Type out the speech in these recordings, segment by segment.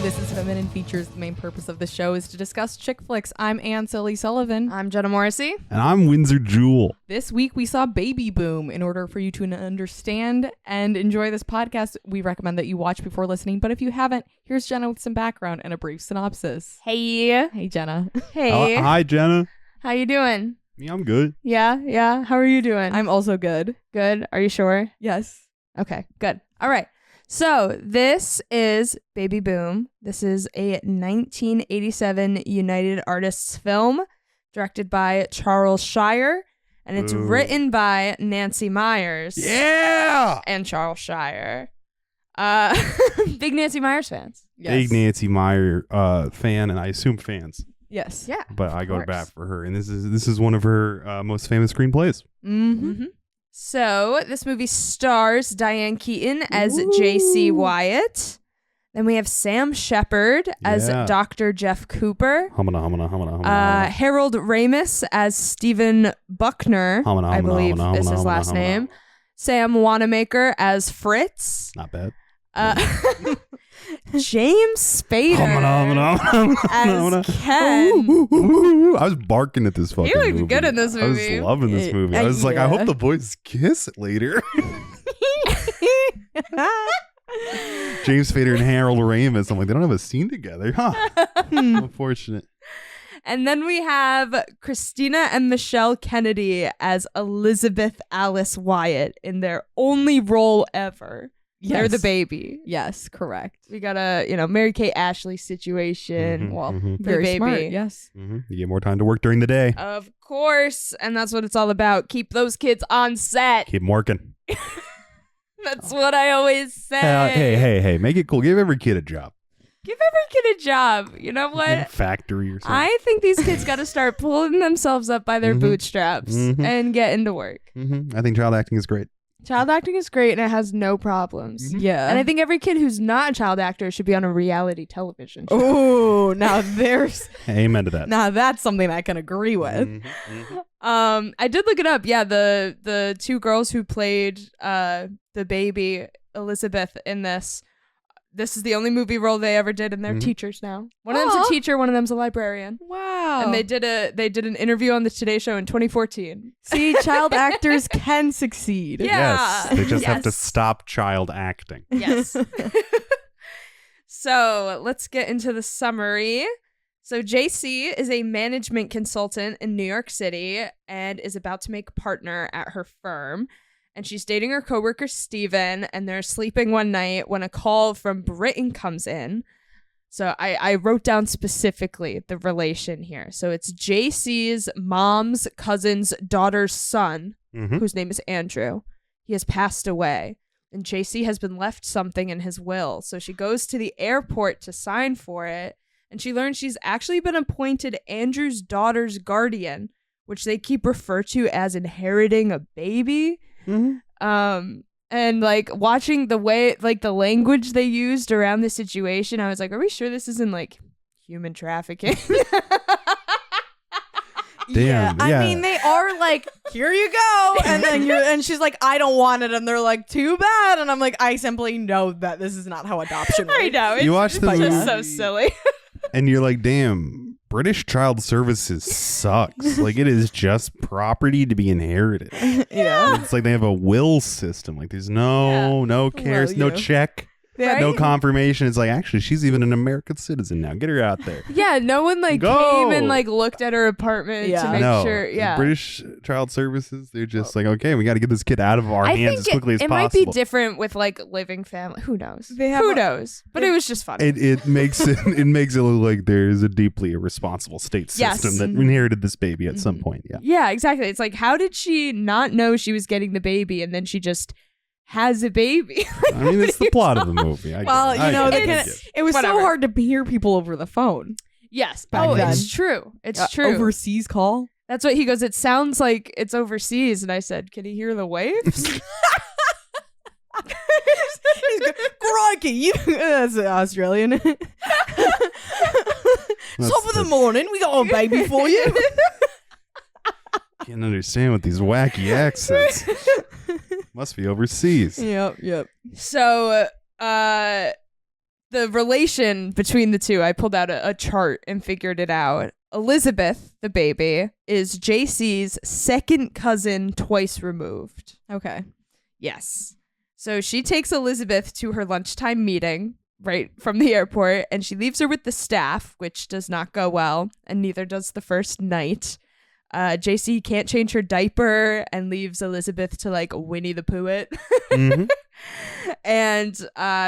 This is Feminine Features. The main purpose of the show is to discuss chick flicks. I'm Ann Silly Sullivan. I'm Jenna Morrissey. And I'm Windsor Jewel. This week we saw Baby Boom. In order for you to understand and enjoy this podcast, we recommend that you watch before listening. But if you haven't, here's Jenna with some background and a brief synopsis. Hey. Hey, Jenna. Hey. Hi, Jenna. How you doing? Yeah, I'm good. Yeah. How are you doing? I'm also good. good. Are you sure? Yes. Okay, good. All right. So this is Baby Boom. This is a 1987 United Artists film directed by Charles Shire, and it's written by Nancy Meyers. Yeah! And Charles Shire. Big Nancy Meyers fans. Yes. Big Nancy Meyer fan, and I assume fans. Yes. Yeah. But I go to course. bat for her, and this is one of her most famous screenplays. Mm-hmm. So this movie stars Diane Keaton as J.C. Wyatt. Then we have Sam Shepard as Yeah. Dr. Jeff Cooper. Humana. Harold Ramis as Stephen Buckner, I believe is his last name. Sam Wanamaker as Fritz. Not bad. James Spader as Ken. I was barking at this fucking He looked movie. good in this movie. I was loving this movie. I was like, I yeah. hope the boys kiss later. James Spader and Harold Ramis. I'm like, they don't have a scene together. Huh. Unfortunate. And then we have Christina and Michelle Kennedy as Elizabeth Alice Wyatt in their only role ever. They're the baby. Yes, correct. We got a, Mary-Kate Ashley situation. Well, the very baby. smart. Yes. You get more time to work during the day. Of course. And that's what it's all about. Keep those kids on set. Keep 'em working. That's what I always say. Hey, make it cool. Give every kid a job. Give every kid a job. You know what? In a factory or something. I think these kids got to start pulling themselves up by their bootstraps Mhm. and get into work. I think child acting is great. Child acting is great and it has no problems. Yeah. And I think every kid who's not a child actor should be on a reality television show. Oh, now there's Amen to that. now that's something I can agree with. I did look it up. Yeah, the two girls who played the baby Elizabeth in this is the only movie role they ever did, and they're teachers now. One of them's Aw. a teacher, one of them's a librarian. Wow. And they did an interview on the Today Show in 2014. See, child actors can succeed. Yeah. Yes. They just have to Yes. stop child acting. Yes. So let's get into the summary. So JC is a management consultant in New York City and is about to make partner at her firm. And she's dating her coworker Steven, and they're sleeping one night when a call from Britain comes in. So I wrote down specifically the relation here. So it's JC's mom's cousin's daughter's son, whose name is Andrew. He has passed away. And JC has been left something in his will. So she goes to the airport to sign for it. And she learns she's actually been appointed Andrew's daughter's guardian, which they keep referred to as inheriting a baby. And like watching the way, like the language they used around the situation, I was like, are we sure this isn't like human trafficking? Damn. I yeah. mean, they are like, here you go, and then and she's like, I don't want it, and they're like, too bad, and I'm like, I simply know that this is not how adoption works. I know. You watch the it's just movie- so silly. And you're like, damn, British child services sucks. Like, it is just property to be inherited. Yeah. It's like they have a will system. Like, there's no cares, Well, no yeah. check, Right? no confirmation. It's like, actually, she's even an American citizen now. Get her out there. Yeah, no one like Go. came and like looked at her apartment Yeah. to make No, sure. Yeah. British child services, they're just like, okay, we got to get this kid out of our I hands think as quickly as it possible. might be different with like living family. Who knows? They have Who a- knows? But it was just funny. It makes it makes it look like there's a deeply irresponsible state Yes. system that inherited this baby at some point. Yeah. Yeah, exactly. It's like, how did she not know she was getting the baby and then she just has a baby? I mean, it's the plot of the movie. Well, you know, they can. It was Whatever. so hard to hear people over the phone. Yes. Back Oh, then. it's true. It's true. Overseas call. That's what he goes, it sounds like it's overseas. And I said, can he hear the waves? Crikey, that's Australian. Top of the morning, we got a baby for you. Can't understand what these wacky accents. Must be overseas. Yep. So, the the relation between the two, I pulled out a chart and figured it out. Elizabeth, the baby, is JC's second cousin twice removed. Okay. Yes. So she takes Elizabeth to her lunchtime meeting right from the airport, and she leaves her with the staff, which does not go well, and neither does the first night. JC can't change her diaper and leaves Elizabeth to like Winnie the Pooh it. Mhm. And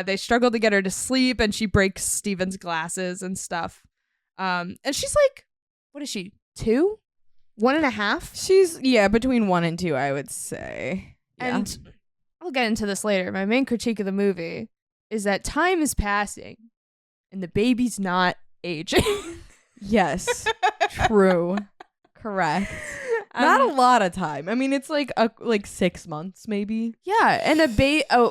they struggle to get her to sleep, and she breaks Steven's glasses and stuff. And she's like, what is she, 2? 1.5? She's, between 1 and 2, I would say. Yeah. And I'll get into this later. My main critique of the movie is that time is passing and the baby's not aging. Yes. True. Correct. Not a lot of time. I mean, it's like 6 months maybe. Yeah, and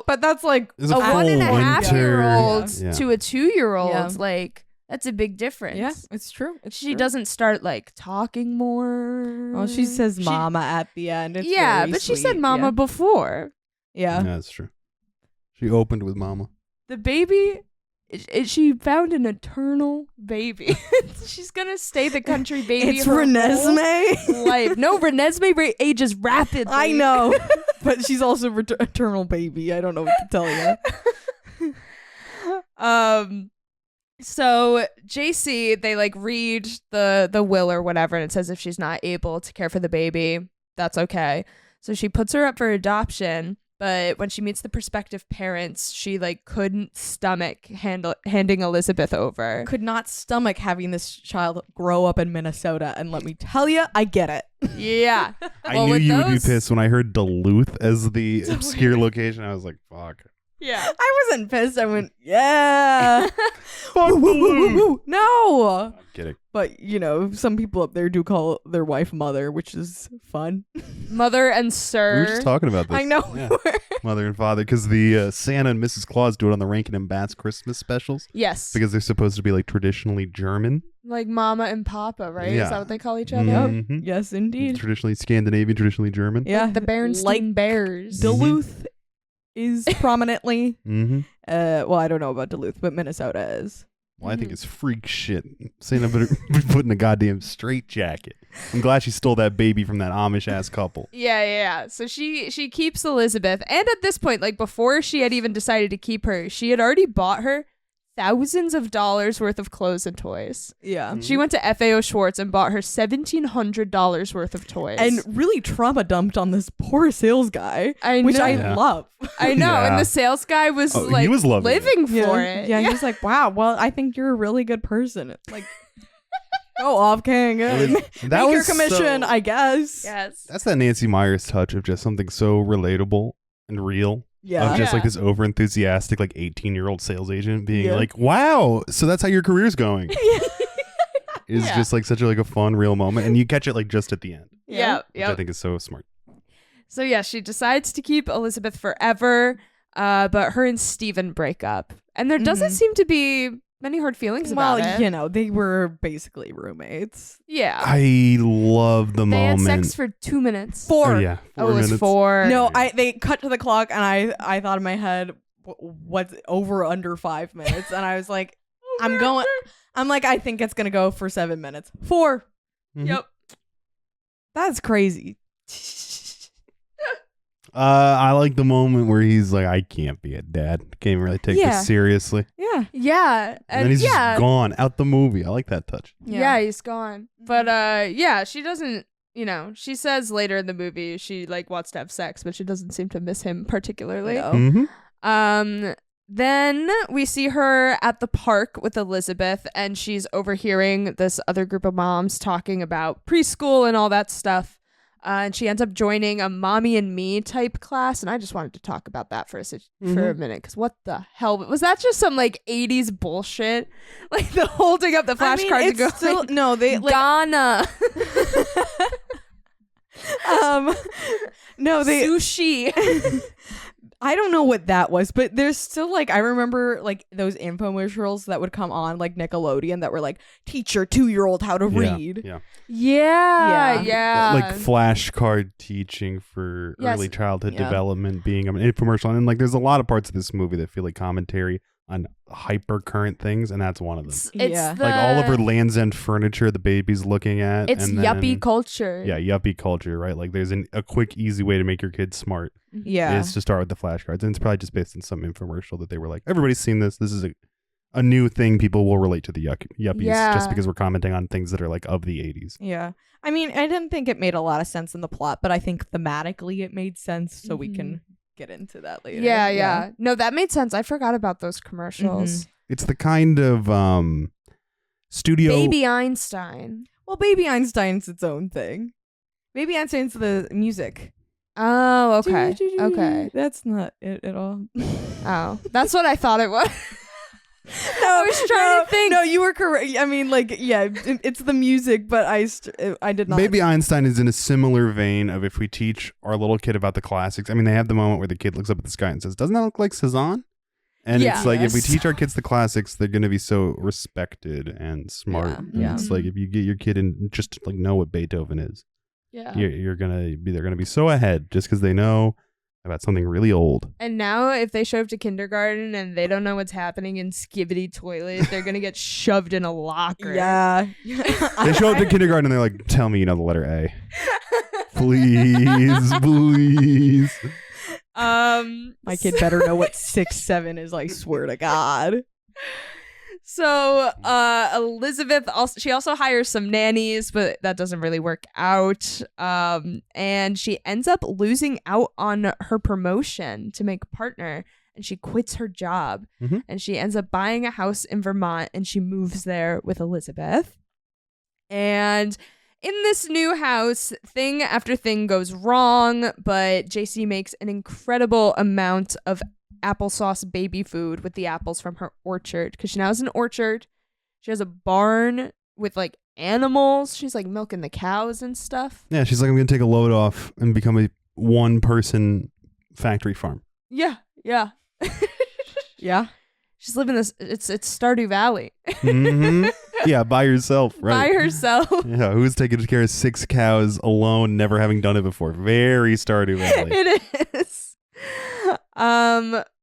But that's like There's a full 1.5-year-old winter. Yeah. to a 2-year-old. Yeah. Like, that's a big difference. Yeah, it's true. She doesn't start like talking more. Well, she says mama at the end. It's very but she said sweet. mama before. Yeah. Yeah, that's true. She opened with mama. The baby, she found an eternal baby. She's gonna stay the country baby. It's her Renesmee. whole life. No, Renesmee ages rapidly. I know. But she's also eternal baby. I don't know what to tell you. So JC, they like read the will or whatever, and it says if she's not able to care for the baby, that's okay. So she puts her up for adoption, but when she meets the prospective parents, she like couldn't stomach handing Elizabeth over. Could not stomach having this child grow up in Minnesota, and let me tell you, I get it. Yeah. I Well, knew with you would be those- pissed when I heard Duluth as the obscure location. I was like, fuck. Yeah. I wasn't pissed. I went, yeah. Fuck Woo, woo, woo, woo, Duluth. woo. No. I'm kidding. But, some people up there do call their wife mother, which is fun. Mother and We sir. were just talking about this. I know. Yeah. Mother and father, because the Santa and Mrs. Claus do it on the Rankin and Bass Christmas specials Yes. because they're supposed to be like traditionally German. Like mama and papa, right? Yeah. Is that what they call each other? Mhm. Yes, indeed. Traditionally Scandinavian, traditionally German. Yeah. The Berenstain Like Bears. Duluth is prominently. Mm-hmm. Well, I don't know about Duluth, but Minnesota is. Well, I think it's freak shit. Santa better be put in a goddamn straitjacket. I'm glad she stole that baby from that Amish ass couple. Yeah. So she keeps Elizabeth, and at this point, like before she had even decided to keep her, she had already bought her thousands of dollars worth of clothes and toys. Yeah. She went to FAO Schwartz and bought her $1,700 worth of toys. And really trauma dumped on this poor sales guy, which I Yeah. love. I know, Yeah. and the sales guy was Oh, like he was loving living for yeah. it. Yeah, he's like, wow, well, I think you're a really good person. Like, go off, King. That Make your was commission, so- I guess. Yes. That's that Nancy Meyers touch of just something so relatable and real. Yeah. Of just like Yeah. this over enthusiastic, like 18-year-old sales agent being Yeah. like, wow, so that's how your career's going. It's Yeah. just like such a fun, real moment. And you catch it like just at the end, Yeah. which I think is so smart. So yeah, she decides to keep Elizabeth forever, but her and Steven break up. And there doesn't Mhm. seem to be many hard feelings about it. They were basically roommates. Yeah. I love the They had moment. sex for 2 minutes. Oh, yeah. 4 Oh, it was minutes. 4. No, they cut to the clock, and I thought in my head, what's over under 5 minutes? And I was like, I think it's gonna go for 7 minutes. 4. Mhm. Yep. That's crazy. I like the moment where he's like, I can't be a dad. Can't really take Yeah. this seriously. Yeah. Yeah. And And then he's yeah. just gone out the movie. I like that touch. Yeah, he's gone. But yeah, she doesn't, she says later in the movie she like wants to have sex, but she doesn't seem to miss him particularly. No. Mm-hmm. Then we see her at the park with Elizabeth, and she's overhearing this other group of moms talking about preschool and all that stuff. And she ends up joining a mommy and me type class. And I just wanted to talk about that for a minute. Because what the hell? Was that just some like 80s bullshit? Like the holding up the flashcards and going, no, they like Ghana. no, they Sushi. I don't know what that was, but there's still like I remember like those infomercials that would come on like Nickelodeon that were like teach your 2-year-old how to read. Yeah. Yeah. Like flashcard teaching for Yes. early childhood Yeah. development being an infomercial. And like there's a lot of parts of this movie that feel like commentary on hyper current things, and that's one of them. It's Yeah. the, Like all of her Land's End furniture the baby's looking at. It's and yuppie then- culture. Yeah, yuppie culture, right? Like there's a quick, easy way to make your kids smart Yeah. is to start with the flashcards. And it's probably just based on some infomercial that they were like, everybody's seen this. This is a new thing. People will relate to the yuppies Yeah. just because we're commenting on things that are like of the 80s. Yeah. I mean, I didn't think it made a lot of sense in the plot, but I think thematically it made sense, so we can get into that later. Yeah. No, that made sense. I forgot about those commercials. It's the kind of studio. Baby Einstein. Well, Baby Einstein's its own thing. Baby Einstein's the music. Oh, okay. Okay. That's not it at all. Oh, that's what I thought it was. I was trying to think. No, you were correct. I mean, like, yeah, it's the music, but I did not. Baby Einstein is in a similar vein of if we teach our little kid about the classics. I mean, they have the moment where the kid looks up at the sky and says, "Doesn't that look like Cezanne?" And Yeah. it's like if we Yes. teach our kids the classics, they're going to be so respected and smart. Yeah, And yeah. It's like if you get your kid and just like know what Beethoven is, Yeah. they're gonna be so ahead just because they know about something really old. And now, if they show up to kindergarten and they don't know what's happening in Skibbity Toilet, they're gonna get shoved in a locker. Yeah. They show up to kindergarten and they're like, "Tell me you know the letter A, please, please." My kid better know what 6'7" is. I swear to God. So Elizabeth also hires some nannies, but that doesn't really work out. And she ends up losing out on her promotion to make partner, and she quits her job. Mhm. And she ends up buying a house in Vermont, and she moves there with Elizabeth. And in this new house, thing after thing goes wrong, but JC makes an incredible amount of applesauce baby food with the apples from her orchard, because she now has an orchard. She has a barn with like animals. She's like milking the cows and stuff. Yeah, she's like, "I'm gonna take a load off and become a one-person factory farm." Yeah. Yeah. She's living this. It's Stardew Valley Mhm. Yeah, by yourself, right? by herself. Yeah, who's taking care of 6 cows alone, never having done it before? Very Stardew Valley. It is.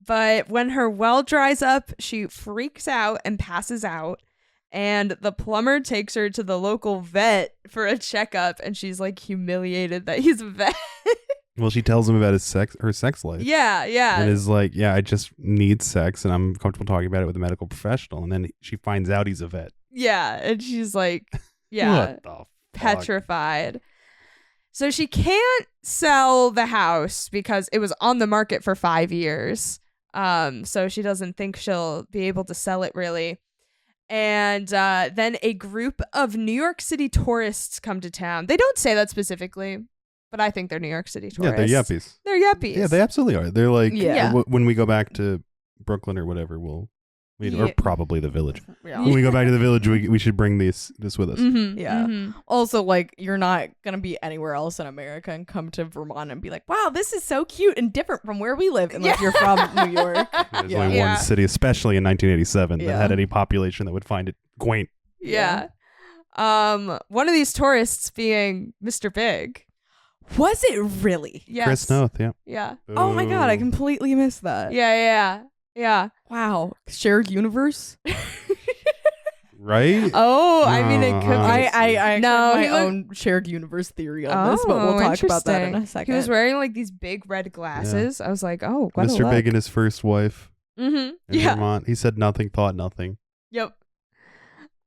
But when her well dries up, she freaks out and passes out. And the plumber takes her to the local vet for a checkup, and she's like humiliated that he's a vet. Well, she tells him about her sex life. Yeah. And is like, "Yeah, I just need sex, and I'm comfortable talking about it with a medical professional." And then she finds out he's a vet. Yeah. And she's like, yeah, What the fuck? petrified. So she can't sell the house because it was on the market for 5 years. So she doesn't think she'll be able to sell it really. And then a group of New York City tourists come to town. They don't say that specifically, but I think they're New York City Yeah, tourists. they're yuppies. They're yuppies. Yeah, they absolutely are. They're like, Yeah. when we go back to Brooklyn or whatever, or Yeah. probably the village. Yeah. When we go back to the village, we should bring this with us. Mhm, Yeah. mhm. Also, like, you're not gonna be anywhere else in America and come to Vermont and be like, "Wow, this is so cute and different from where we live," unless you're from New York. There's Yeah. only Yeah. one city, especially in 1987, that Yeah. had any population that would find it quaint. Yeah. One of these tourists being Mr. Big. Was it really? Yes. Chris Noth, yeah. Yeah. Oh my God, I Boom. completely missed that. Yeah. Wow, shared universe. Right? Oh, I mean, it could be. I No, have he my looked- own shared universe theory on this, but we'll talk about that in a interesting. second. He was wearing like these big red glasses. I was like, oh, what Mr. Big and his first wife Mm-hmm. in Yeah. Vermont. He said nothing, thought nothing. Yep.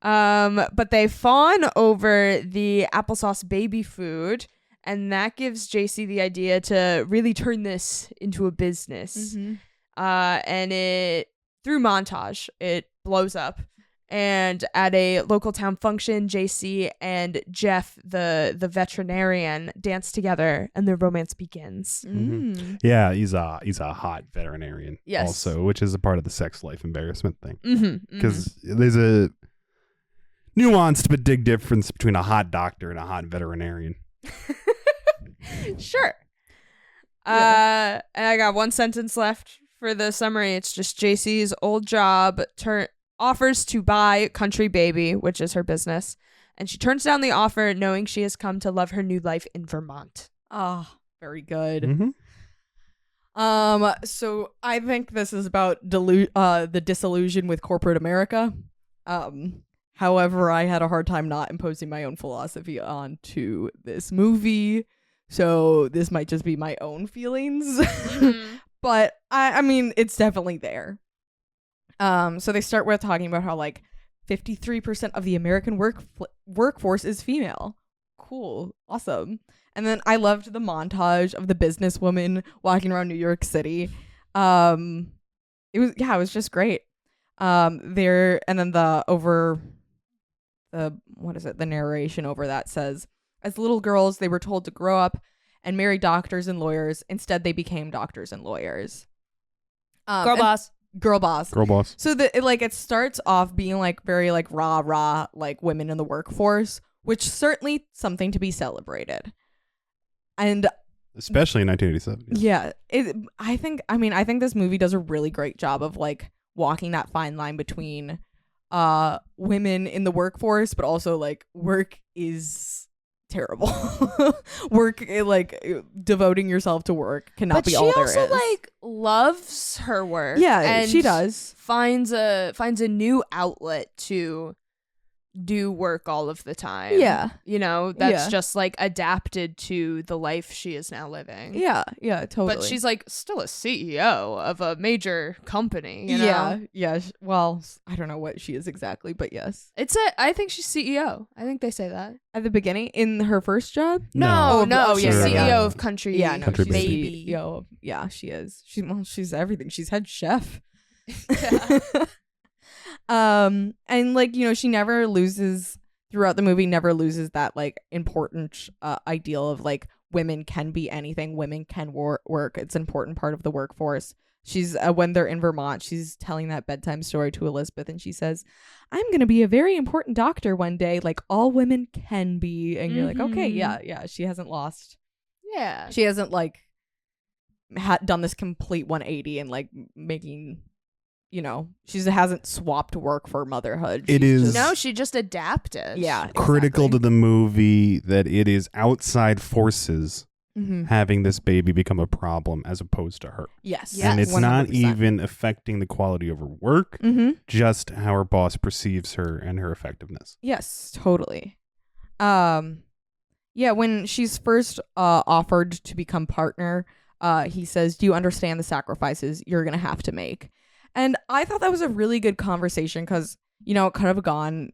But they fawn over the applesauce baby food, and that gives JC the idea to really turn this into a business. Mhm. And it, through montage, it blows up. And at a local town function, JC and Jeff, the veterinarian, dance together, and their romance begins. Mm. Yeah, he's a hot veterinarian. Yes. Also, which is a part of the sex life embarrassment thing. Mm-hmm. Because there's a nuanced but big difference between a hot doctor and a hot veterinarian. Sure. Yeah. And I got one sentence left for the summary. It's just JC's old job offers to buy Country Baby, which is her business, and she turns down the offer knowing she has come to love her new life in Vermont. Oh, very good. Mm-hmm. So I think this is about the disillusion with corporate America. However, I had a hard time not imposing my own philosophy onto this movie, so this might just be my own feelings. But I mean, it's definitely there. So they start with talking about how like 53% of the American workforce is female. Cool, awesome. And then I loved the montage of the businesswoman walking around New York City. It was just great. There, and then the narration over that says, as little girls, they were told to grow up and marry doctors and lawyers. Instead, they became doctors and lawyers. Girl boss. Girl boss. So it starts off being like very like rah like women in the workforce, which certainly something to be celebrated. And especially in 1987. Yeah, I think this movie does a really great job of like walking that fine line between women in the workforce, but also like work is terrible. Work, like devoting yourself to work cannot be all there is. But she also like loves her work. Yeah, and she does. Finds a new outlet to do work all of the time. Yeah. You know, that's just like adapted to the life she is now living. Yeah, totally. But she's like still a CEO of a major company, you know? Yeah. Well, I don't know what she is exactly, but yes. I think she's CEO. I think they say that. At the beginning, in her first job? No, she's yeah, CEO yeah. of Country. Yeah, no, Country she's Baby. CEO. Yeah, she is. She's everything. She's head chef. Yeah. And like, you know, she never loses throughout the movie, never loses that like important ideal of like women can be anything, women can work. It's an important part of the workforce. She's when they're in Vermont, she's telling that bedtime story to Elizabeth, and she says, I'm gonna be a very important doctor one day, like all women can be. And you're like, okay, yeah, she hasn't lost. Yeah, she hasn't like done this complete 180 and like making, you know, she hasn't swapped work for motherhood. She just adapted. Yeah, critical to the movie that it is outside forces having this baby become a problem as opposed to her. Yes. And it's 100%. not even affecting the quality of her work, just how her boss perceives her and her effectiveness. Yes, totally. Yeah, when she's first offered to become partner, he says, do you understand the sacrifices you're going to have to make? And I thought that was a really good conversation because, you know, it could have gone,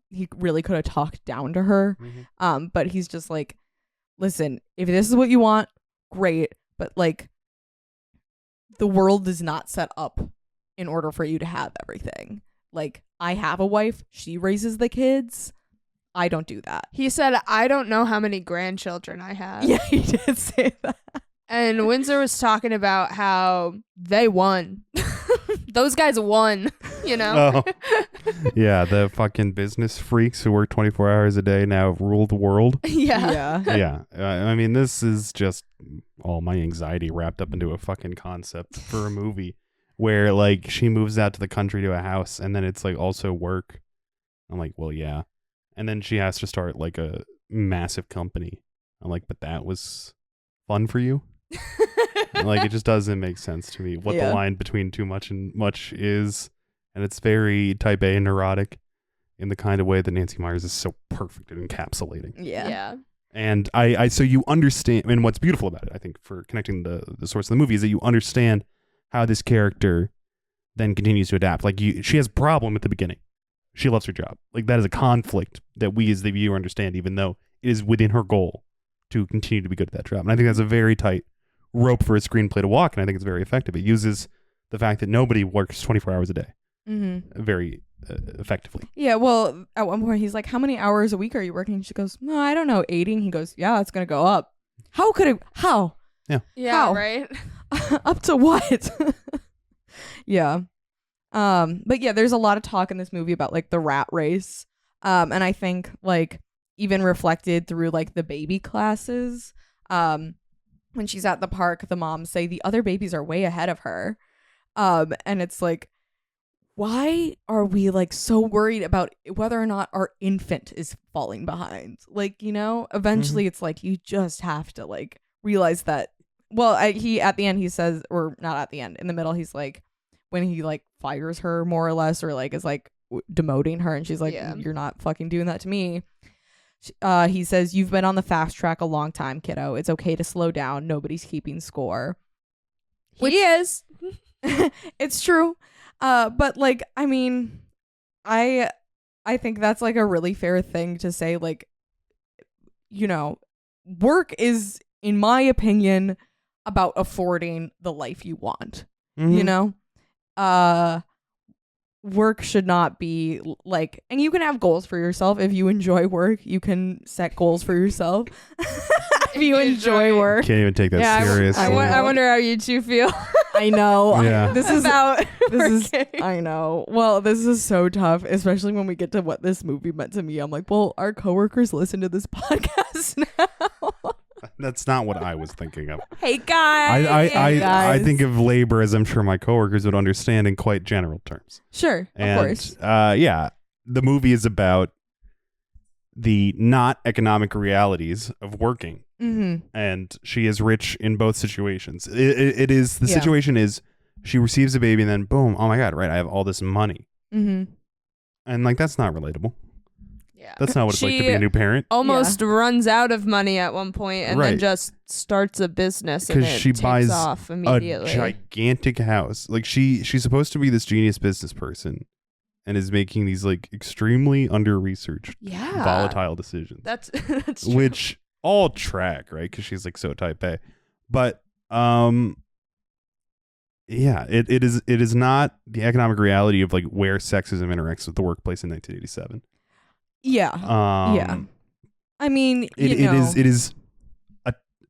he really could have talked down to her. But he's just like, listen, if this is what you want, great. But like, the world is not set up in order for you to have everything. Like, I have a wife. She raises the kids. I don't do that. He said, I don't know how many grandchildren I have. Yeah, he did say that. And Windsor was talking about how they won. Those guys won, you know? Oh. Yeah, the fucking business freaks who work 24 hours a day now rule the world. Yeah. Yeah. I mean, this is just all my anxiety wrapped up into a fucking concept for a movie where, like, she moves out to the country to a house and then it's, like, also work. I'm like, well, yeah. And then she has to start, like, a massive company. I'm like, but that was fun for you? Like, it just doesn't make sense to me what the line between too much and much is. And it's very type A neurotic in the kind of way that Nancy Meyers is so perfect at encapsulating. Yeah. And so you understand, and what's beautiful about it, I think, for connecting the source of the movie is that you understand how this character then continues to adapt. Like, she has a problem at the beginning. She loves her job. Like, that is a conflict that we as the viewer understand, even though it is within her goal to continue to be good at that job. And I think that's a very tight rope for a screenplay to walk, and I think it's very effective. It uses the fact that nobody works 24 hours a day very effectively. Yeah, well, at one point he's like, how many hours a week are you working? She goes, no, I don't know, 80. And he goes, yeah, it's going to go up. How? Yeah, How? right? Up to what? Yeah. But yeah, there's a lot of talk in this movie about like the rat race. And I think like even reflected through like the baby classes. When she's at the park, the moms say the other babies are way ahead of her. And it's like, why are we like so worried about whether or not our infant is falling behind? Like, you know, eventually it's like you just have to like realize that well, he at the end he says, or not at the end, in the middle he's like, when he like fires her more or less, or like is like demoting her, and she's like, Yeah. you're not fucking doing that to me. He says, you've been on the fast track a long time, kiddo. It's okay to slow down. Nobody's keeping score. He is. It's true. But like, I mean, I think that's like a really fair thing to say. Like, you know, work is, in my opinion, about affording the life you want. Mhm. You know, work should not be like, and you can have goals for yourself. If you enjoy work, you can set goals for yourself. If you enjoy work. Can't even take that seriously. I wonder how you two feel. I know. Yeah. This is about working. I know. Well, this is so tough, especially when we get to what this movie meant to me. I'm like, well, our coworkers listen to this podcast now. That's not what I was thinking of. Hey guys. I guys. think of labor as I'm sure my coworkers would understand in quite general terms. Sure, And, of course. yeah, the movie is about the not economic realities of working. Mm-hmm. And she is rich in both situations. It is, the Yeah. situation is she receives a baby and then boom, oh my God, right, I have all this money. Mm-hmm. And like, that's not relatable. Yeah. That's not what it's like to She be a new parent. almost runs out of money at one point and then Right. just starts a business and 'Cause it she takes buys off A immediately. gigantic house. Like she's supposed to be this genius business person and is making these like extremely under-researched, Yeah. volatile decisions. That's true. Which all track, right? Because she's like so type A. But yeah, it is not the economic reality of like where sexism interacts with the workplace in 1987. Yeah. Yeah. I mean, It is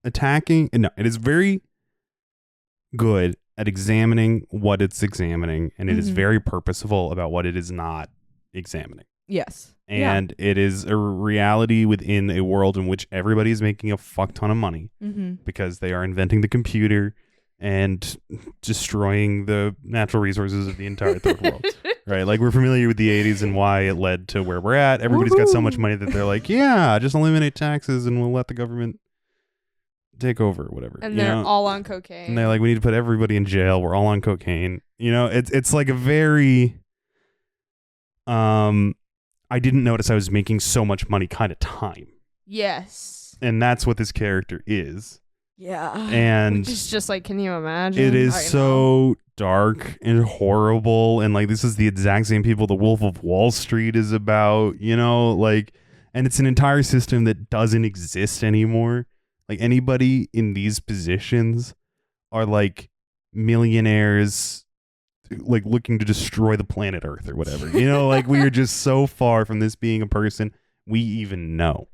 attacking. No, it is very good at examining what it's examining, and it is Mhm. very purposeful about what it is not examining. yes. And it is a reality within a world in which everybody is making a fuck ton of money Mm-hmm. because they are inventing the computer and destroying the natural resources of the entire third world. Right? Like, we're familiar with the 80s and why it led to where we're at. Everybody's got so much money that they're like, yeah, just eliminate taxes and we'll let the government take over or whatever. And you they're know? all on cocaine. And they're like, we need to put everybody in jail. We're all on cocaine. You know, it's like a very I didn't notice I was making so much money kind of time. Yes. And that's what this character is. Yeah. And Which is just like, can you imagine? it is I know. so dark and horrible. And like, this is the exact same people the Wolf of Wall Street is about, you know, like, and it's an entire system that doesn't exist anymore. Like, anybody in these positions are like millionaires, like looking to destroy the planet Earth or whatever. You know, like, we are just so far from this being a person we even know.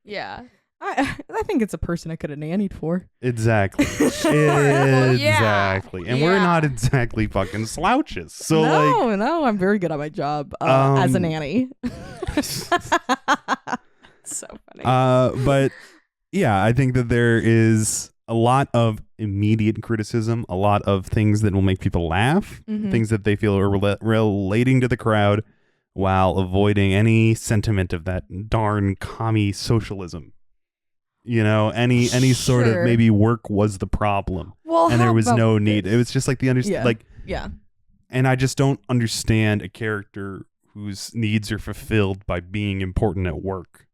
Yeah. I think it's a person I could have nannied for. Exactly. Well, yeah. Exactly. And we're Yeah. not exactly fucking slouches. So no, I'm very good at my job as a nanny. So funny. but yeah, I think that there is a lot of immediate criticism, a lot of things that will make people laugh, Mhm. things that they feel are relating to the crowd while avoiding any sentiment of that darn commie socialism. You know, any sort of Sure. maybe work was the problem Well, and there how was about no need. this? It was just like the Yeah. like, Yeah. and I just don't understand a character whose needs are fulfilled by being important at work.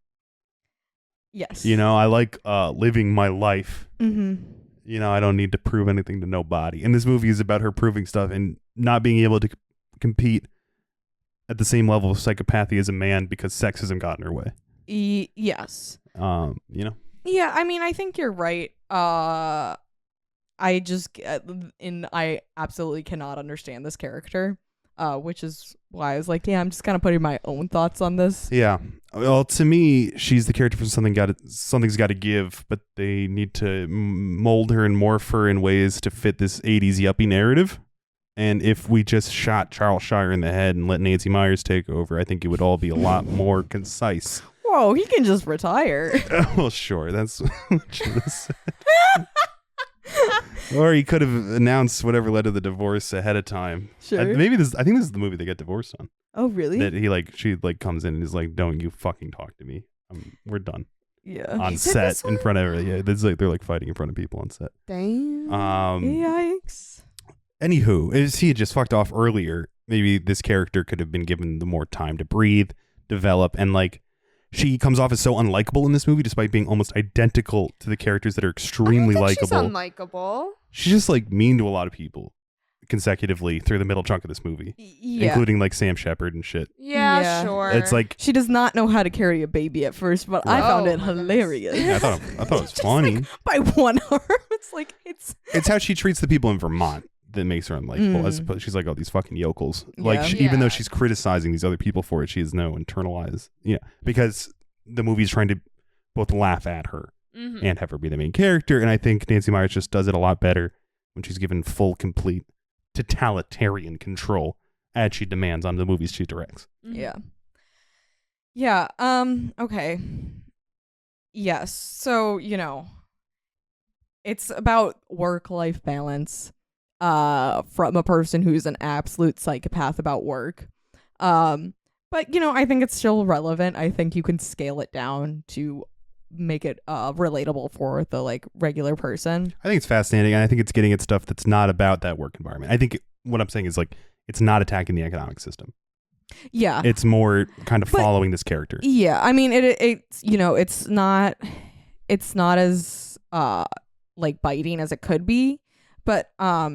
Yes. You know, I like living my life. Mm-hmm. You know, I don't need to prove anything to nobody. And this movie is about her proving stuff and not being able to compete at the same level of psychopathy as a man because sexism got in her way. Yes. You know? Yeah, I mean, I think you're right. I absolutely cannot understand this character, which is why I was like, yeah, I'm just kind of putting my own thoughts on this. Yeah. Well, to me, she's the character from something's got to give, but they need to mold her and morph her in ways to fit this 80s yuppie narrative. And if we just shot Charles Shire in the head and let Nancy Meyers take over, I think it would all be a lot more concise. Whoa, he can just retire. Well, sure. That's what you said. Or he could have announced whatever led to the divorce ahead of time. Sure. I think this is the movie they get divorced on. Oh, really? That she comes in and is like, "Don't you fucking talk to me. We're done." Yeah. on Is it set this in one? front of her. Yeah, they're like fighting in front of people on set. Damn. Yikes. Anywho, as he had just fucked off earlier, maybe this character could have been given the more time to breathe, develop, and like she comes off as so unlikable in this movie despite being almost identical to the characters that are extremely likable. She's unlikable. She's just like mean to a lot of people consecutively through the middle chunk of this movie, Yeah. including like Sam Shepard and shit. Yeah, Yeah. sure. It's like She does not know how to carry a baby at first, but I Right. found Oh, it my goodness. hilarious. yeah, I thought it was Just, funny. like, by one arm. It's like It's how she treats the people in Vermont that makes her unlikable. As Mm. opposed, she's like, oh, these fucking yokels. Like, Yeah. even though Yeah. she's criticizing these other people for it, she has no internalized. Yeah, because the movie's trying to both laugh at her Mhm. and have her be the main character. And I think Nancy Meyers just does it a lot better when she's given full, complete, totalitarian control as she demands on the movies she directs. Mhm. Yeah. Yeah. Okay. Yes. So, it's about work-life balance from a person who's an absolute psychopath about work. But, I think it's still relevant. I think you can scale it down to make it relatable for the like regular person. I think it's fascinating, and I think it's getting at stuff that's not about that work environment. I think what I'm saying is like it's not attacking the economic system. Yeah. It's more kind of But- following this character. Yeah, I mean it's it's not as like biting as it could be, but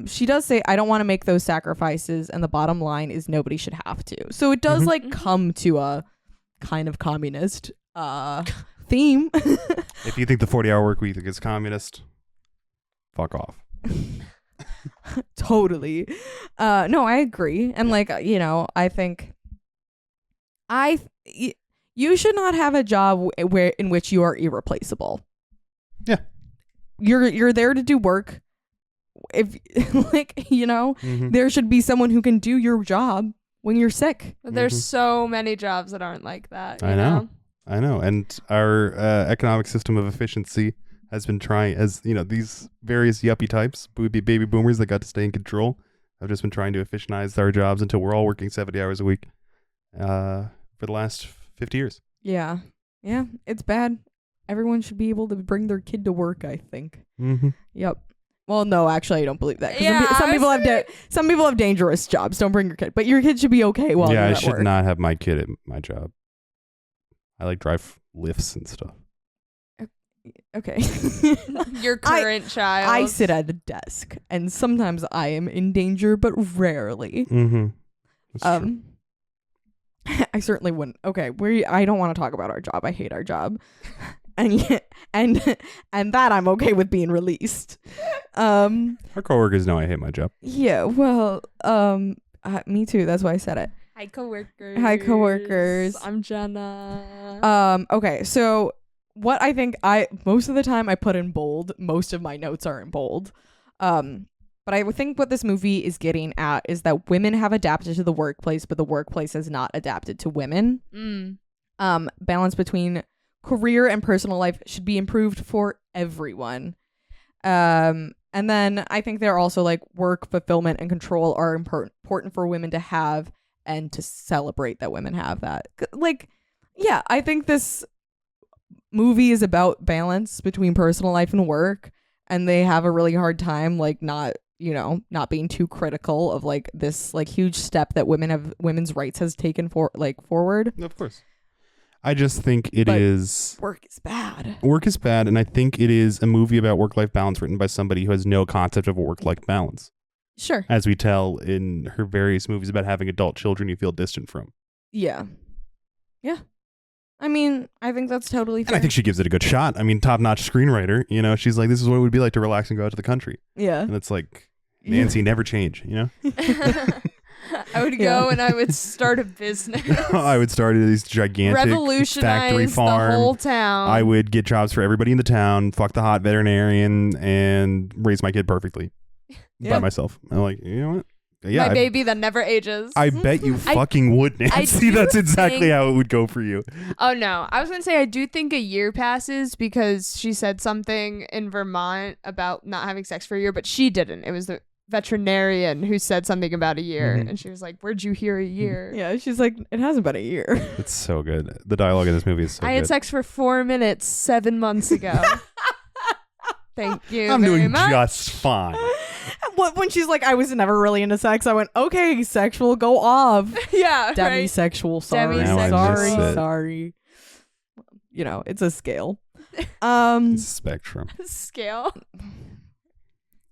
she does say I don't want to make those sacrifices, and the bottom line is nobody should have to. So it does Mhm. like come to a kind of communist theme. If you think the 40-hour work week is communist, fuck off. Totally. No, I agree. And like, I think you should not have a job in which you are irreplaceable. Yeah. You're there to do work. If like, Mhm. there should be someone who can do your job when you're sick. But there's Mhm. so many jobs that aren't like that. You I know. I know. And our economic system of efficiency has been trying, as these various yuppie types, baby boomers that got to stay in control, have just been trying to efficientize our jobs until we're all working 70 hours a week for the last 50 years. Yeah. Yeah, it's bad. Everyone should be able to bring their kid to work, I think. Mm-hmm. Yep. Well, no, actually, I don't believe that. 'Cause Yeah, some I people was have some people have dangerous jobs. Don't bring your kid, but your kid should be okay while Yeah, you're I at should work. not have my kid at my job. I like drive lifts and stuff. Okay. Your current child. I sit at a desk, and sometimes I am in danger, but rarely. Mm-hmm. That's true. I certainly wouldn't. Okay, I don't want to talk about our job. I hate our job, and that I'm okay with being released. Our coworkers know I hate my job. Yeah. Well. Me too. That's why I said it. Hi, coworkers. Hi, coworkers. I'm Jenna. Okay, so what I think most of the time I put in bold, most of my notes are in bold. But I would think what this movie is getting at is that women have adapted to the workplace, but the workplace has not adapted to women. Balance between career and personal life should be improved for everyone. And then I think they're also like work fulfillment and control are important for women to have and to celebrate that women have that. Like, yeah, I think this movie is about balance between personal life and work, and they have a really hard time like not being too critical of like this like huge step that women's rights has taken forward. Of course. I just think it But is work is bad. work is bad, and I think it is a movie about work-life balance written by somebody who has no concept of a work-life balance. Sure. As we tell in her various movies about having adult children you feel distant from. Yeah. Yeah. I mean, I think that's totally fair. And I think she gives it a good shot. I mean, top-notch screenwriter, she's like, this is what it would be like to relax and go out to the country. yeah. And it's like, Nancy, never change, I would go and I would start a business. I would start this gigantic factory Revolutionize farm. the whole town. I would get jobs for everybody in the town, fuck the hot veterinarian, and raise my kid perfectly Yeah. by myself. I'm like, you know what? Yeah, My baby that never ages. I bet you fucking would, Nancy. do That's exactly think- how it would go for you. Oh no, I was gonna say I do think a year passes because she said something in Vermont about not having sex for a year, but she didn't. It was veterinarian who said something about a year, and she was like, "Where'd you hear a year?" Yeah, she's like, it hasn't been a year. It's so good. The dialogue in this movie is so I good. had sex for 4 minutes 7 months ago. Thank you. I'm very doing much. just fine. When she's like, I was never really into sex, I went, okay, sexual, go off. Yeah, right. Demisexual, sorry. Now I miss it. Sorry. You know, it's a scale. It's a spectrum. Scale.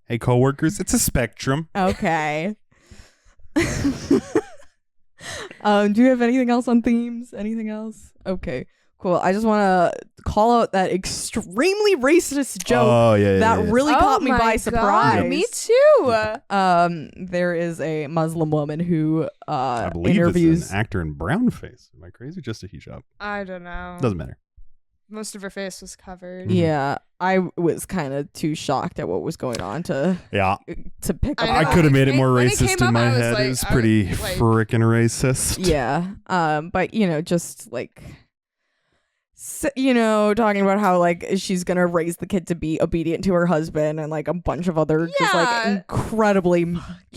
Hey, coworkers, it's a spectrum. Okay. Do you have anything else on themes? Anything else? Okay, cool. I just want to call out that extremely racist joke that really caught me by surprise. God, me too. There is a Muslim woman who I believe interviews it's an actor in brownface. Am I crazy? Just a hijab. I don't know. Doesn't matter. Most of her face was covered. Yeah, I was kind of too shocked at what was going on to pick up. I could have made it more When it racist came in up, my I was head. like- It was I pretty was like- frickin' racist. Yeah, but you know, just like talking about how like she's gonna raise the kid to be obedient to her husband and like a bunch of other just like Yeah. incredibly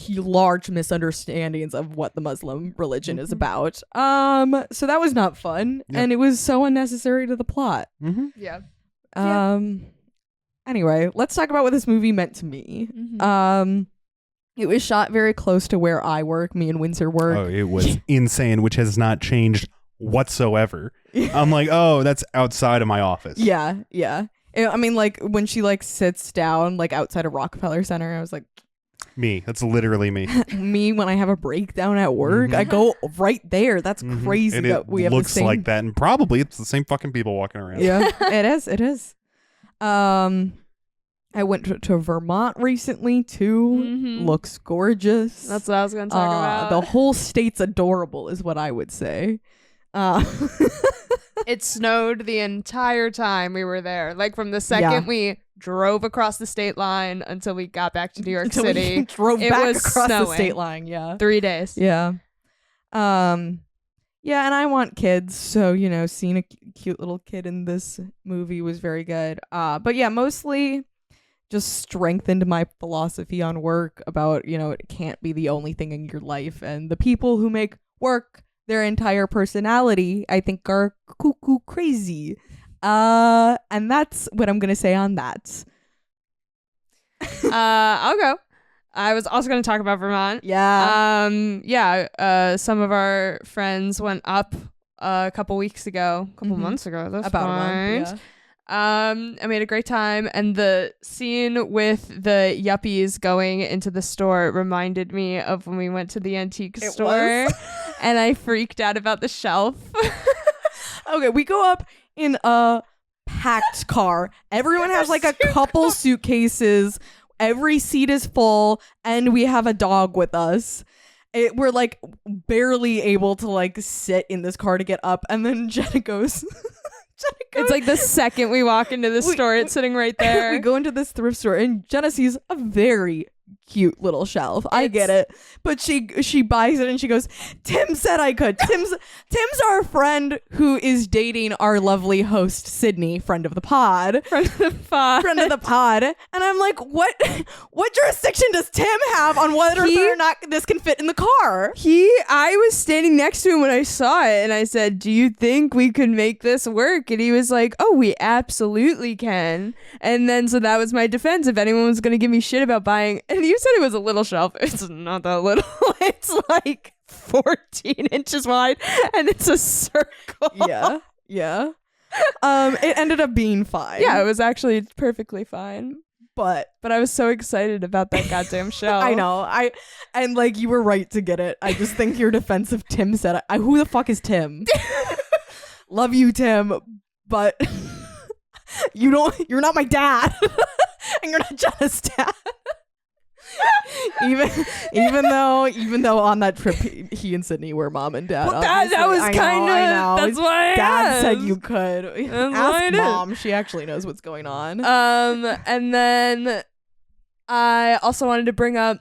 large misunderstandings of what the Muslim religion is about. So that was not fun, Yep. and it was so unnecessary to the plot. Mm-hmm. Yeah. Anyway, let's talk about what this movie meant to me. It was shot very close to where I work. Me and Windsor work. Oh, it was insane, which has not changed whatsoever. I'm like, oh, that's outside of my office. Yeah. I mean, like when she like sits down like outside of Rockefeller Center, I was like, Me. That's literally me. me when I have a breakdown at work, I go right there. That's crazy And that it we have the looks same. like that, and probably it's the same fucking people walking around. Yeah, it is. I went to Vermont recently too. Looks gorgeous. That's what I was going to talk about. The whole state's adorable, is what I would say. It snowed the entire time we were there. Like from the second we drove across the state line until we got back to New York Until we City. drove it back was across the snowing. state line. Yeah. 3 days. Yeah. Yeah, and I want kids, so seeing a cute little kid in this movie was very good. But yeah, mostly just strengthened my philosophy on work about, it can't be the only thing in your life, and the people who make work their entire personality, I think, are cuckoo crazy. And that's what I'm gonna say on that. I'll go. I was also going to talk about Vermont. Yeah. Some of our friends went up a couple weeks ago, months ago. That's About a month. Yeah. I made a great time, and the scene with the yuppies going into the store reminded me of when we went to the antique store, and I freaked out about the shelf. Okay, we go up in a packed car. Everyone has like a couple suitcases. Every seat is full, and we have a dog with us. We're like barely able to like sit in this car to get up, and then Jenna goes. It's like the second we walk into the store, it's sitting right there. We go into this thrift store, and Jenna sees a very cute little shelf. I get it, but she buys it, and she goes, Tim said I could. Tim's our friend who is dating our lovely host Sydney, friend of the pod. And I'm like, what jurisdiction does Tim have on whether or not this can fit in the car? I was standing next to him when I saw it, and I said, do you think we could make this work? And he was like, oh, we absolutely can. And then so that was my defense if anyone was going to give me shit about buying. And you said it was a little shelf. It's not that little. It's like 14 inches wide, and it's a circle. Yeah. It ended up being fine. Yeah, it was actually perfectly fine. But I was so excited about that goddamn shelf. I know. And like you were right to get it. I just think your defense of Tim said, who the fuck is Tim? Love you, Tim, but you're not my dad. And you're not Jenna's dad. even though on that trip he and Sydney were mom and dad. Well, that was kind of that's why I Dad asked. said you could. That's why I Ask did. mom. She actually knows what's going on. And then I also wanted to bring up,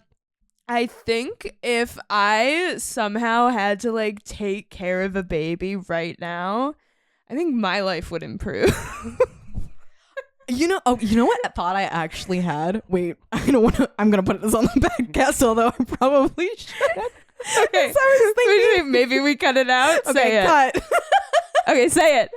I think if I somehow had to like take care of a baby right now, I think my life would improve. You know what thought I actually had? Wait, I'm gonna put this on the podcast, although I probably shouldn't. Okay, So I was thinking, maybe we cut it out. okay, Say it. cut. Okay, say it.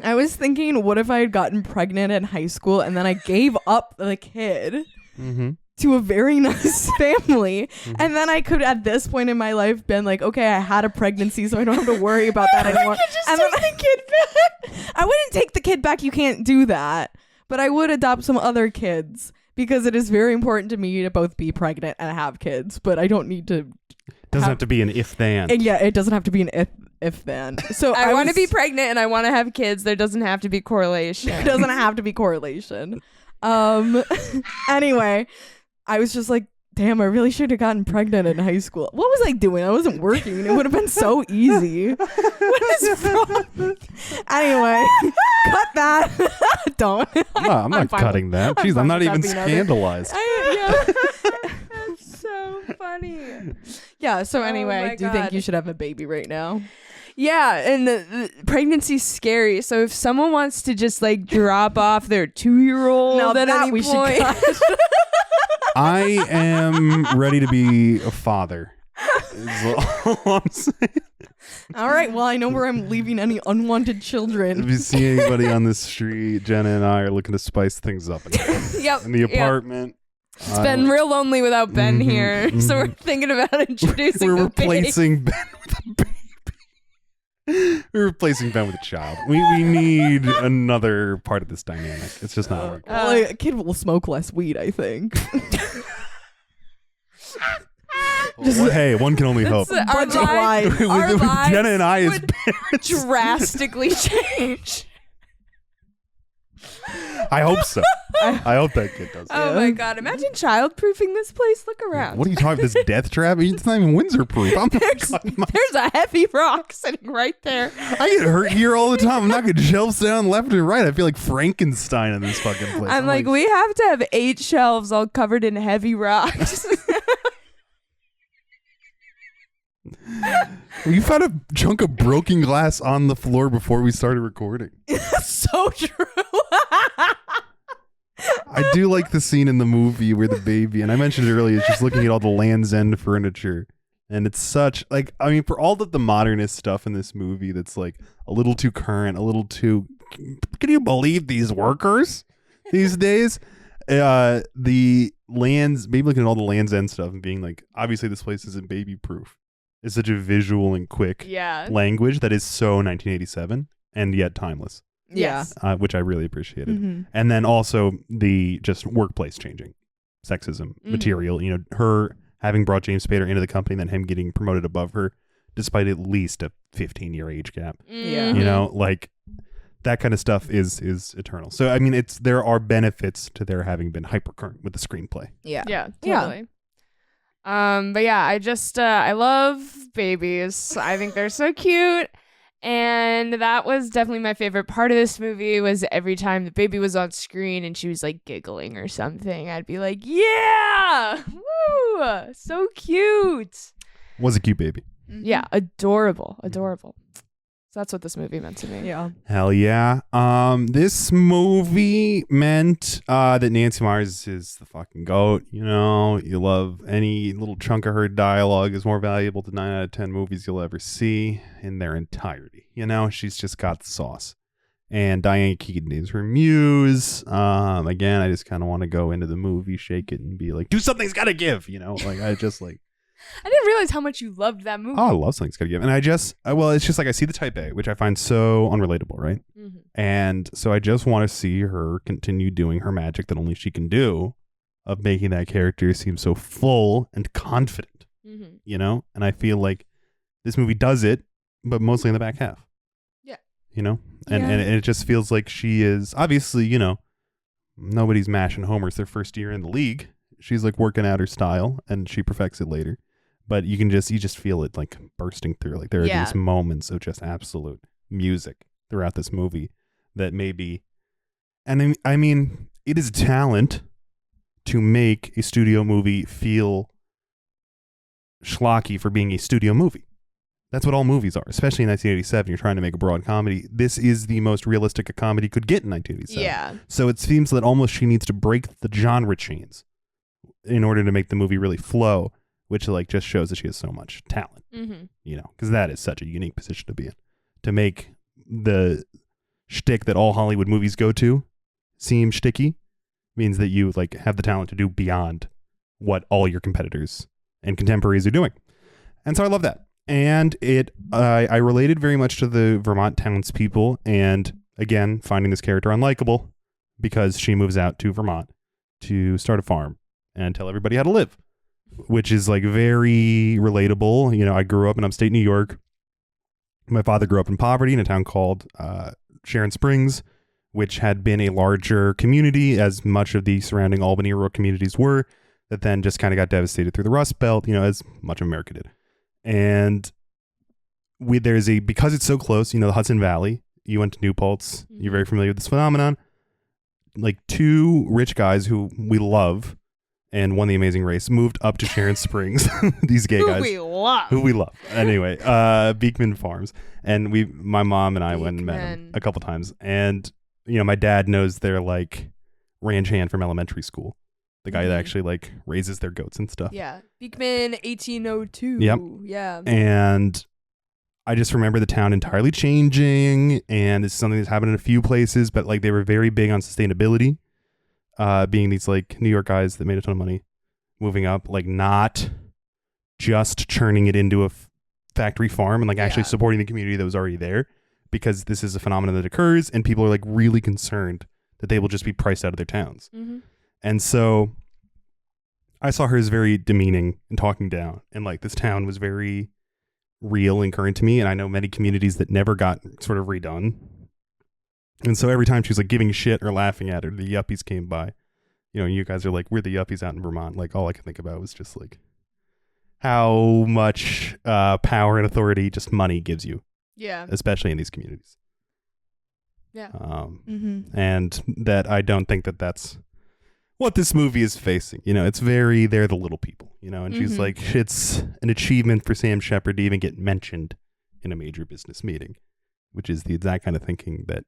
I was thinking, what if I had gotten pregnant in high school and then I gave up the kid to a very nice family, and then I could, at this point in my life, been like, okay, I had a pregnancy, so I don't have to worry about that anymore. And then take the kid back. I wouldn't take the kid back. You can't do that. But I would adopt some other kids because it is very important to me to both be pregnant and have kids. But I don't need to. Doesn't have to be an if then. And yeah, it doesn't have to be an if then. So I want to be pregnant and I want to have kids. There doesn't have to be correlation. It doesn't have to be correlation. Anyway, I was just like, damn, I really should have gotten pregnant in high school. What was I doing? I wasn't working. It would have been so easy. What is wrong? Anyway, cut that. Don't. No, I'm not fine cutting that. Jeez, I'm not even scandalized. That's so funny. Yeah, so anyway, my do you think God. you should have a baby right now? Yeah, and the pregnancy's scary. So if someone wants to just like drop off their 2-year-old Now at that any we should point, cut. I am ready to be a father. Is all I'm saying. All right, well, I know where I'm leaving any unwanted If children. you see anybody on the street, Jenna and I are looking to spice things up yep, in the apartment. It's been real lonely without Ben here, so we're thinking about introducing. We're a baby. replacing Ben with a baby. We're replacing Ben with a child. We need another part of this dynamic. It's just not working. Well, a kid will smoke less weed, I think. Hey, one can only hope. Our Budget-wise. lives, our With lives Jenna and I as would parents. drastically change. I hope so. I hope that kid does. Oh my God! Imagine child-proofing this place. Look around. What are you talking? This death trap? It's not even Windsor-proof. I'm not cutting my- There's a heavy rock sitting right there. I get hurt here all the time. I'm knocking shelves down left and right. I feel like Frankenstein in this fucking place. I'm like, we have to have 8 shelves all covered in heavy rocks. You found a chunk of broken glass on the floor before we started recording. So true. I do like the scene in the movie where the baby, and I mentioned it earlier, is just looking at all the Land's End furniture. And it's such, like, I mean, for all of the modernist stuff in this movie that's like a little too current, a little too, can you believe these workers these days? The Land's, maybe looking at all the Land's End stuff and being like, obviously this place isn't baby proof. It's such a visual and quick Yeah. language that is so 1987 and yet timeless. Yes. Which I really appreciated. Mm-hmm. And then also the just workplace changing, sexism material, you know, her having brought James Spader into the company, then him getting promoted above her, despite at least a 15-year age gap. Yeah. You know, like that kind of stuff is eternal. So, I mean, there are benefits to there having been hypercurrent with the screenplay. Yeah. Yeah, totally. But yeah, I love babies. I think they're so cute. And that was definitely my favorite part of this movie was every time the baby was on screen and she was like giggling or something, I'd be like, yeah, woo, so cute. Was a cute baby. Yeah, adorable. So that's what this movie meant to me. Yeah. Hell yeah. This movie meant that Nancy Meyers is the fucking GOAT. You know, you love any little chunk of her dialogue is more valuable to 9 out of 10 movies you'll ever see in their entirety. You know, she's just got the sauce. And Diane Keaton is her muse. Again, I just kind of want to go into the movie, shake it, and be like, do something's gotta give. You know, like I just like. I didn't realize how much you loved that movie. Oh, I love something's gotta give. And I just, well, it's just like I see the type A, which I find so unrelatable, right? Mm-hmm. And so I just want to see her continue doing her magic that only she can do of making that character seem so full and confident, Mm-hmm. you know? And I feel like this movie does it, but mostly in the back half. Yeah. You know? And it just feels like she is, obviously, you know, nobody's mashing homers their first year in the league. She's like working out her style and she perfects it later. But you just feel it like bursting through. Like there are these moments of just absolute music throughout this movie that maybe, and I mean, it is talent to make a studio movie feel schlocky for being a studio movie. That's what all movies are, especially in 1987. You're trying to make a broad comedy. This is the most realistic a comedy could get in 1987. Yeah. So it seems that almost she needs to break the genre chains in order to make the movie really flow, which like just shows that she has so much talent, you know, because that is such a unique position to be in. To make the shtick that all Hollywood movies go to seem shticky means that you like have the talent to do beyond what all your competitors and contemporaries are doing. And so I love that. And I related very much to the Vermont townspeople, and again, finding this character unlikable because she moves out to Vermont to start a farm and tell everybody how to live, which is like very relatable. You know, I grew up in upstate New York. My father grew up in poverty in a town called Sharon Springs, which had been a larger community, as much of the surrounding Albany rural communities were, that then just kind of got devastated through the Rust Belt, you know, as much of America did. And because it's so close, you know, the Hudson Valley, you went to New Paltz, you're very familiar with this phenomenon. Like two rich guys who we love and won the Amazing Race moved up to Sharon Springs. These gay guys. Who we love. Anyway, Beekman Farms. And my mom and I went and met them a couple times. And, you know, my dad knows their like ranch hand from elementary school. The guy that actually like raises their goats and stuff. Yeah. Beekman 1802. Yep. Yeah. And I just remember the town entirely changing, and it's something that's happened in a few places, but like they were very big on sustainability, being these like New York guys that made a ton of money moving up, like not just churning it into a factory farm and like actually supporting the community that was already there, because this is a phenomenon that occurs and people are like really concerned that they will just be priced out of their towns. And so I saw her as very demeaning and talking down, and like this town was very real and current to me. And I know many communities that never got sort of redone. And so every time she was like giving shit or laughing at her, the yuppies came by. You know, you guys are like, we're the yuppies out in Vermont. Like all I could think about was just like how much power and authority just money gives you. Yeah. Especially in these communities. Yeah. And that I don't think that that's what this movie is facing. You know, it's very, they're the little people, you know, and she's like, it's an achievement for Sam Shepard to even get mentioned in a major business meeting, which is the exact kind of thinking that,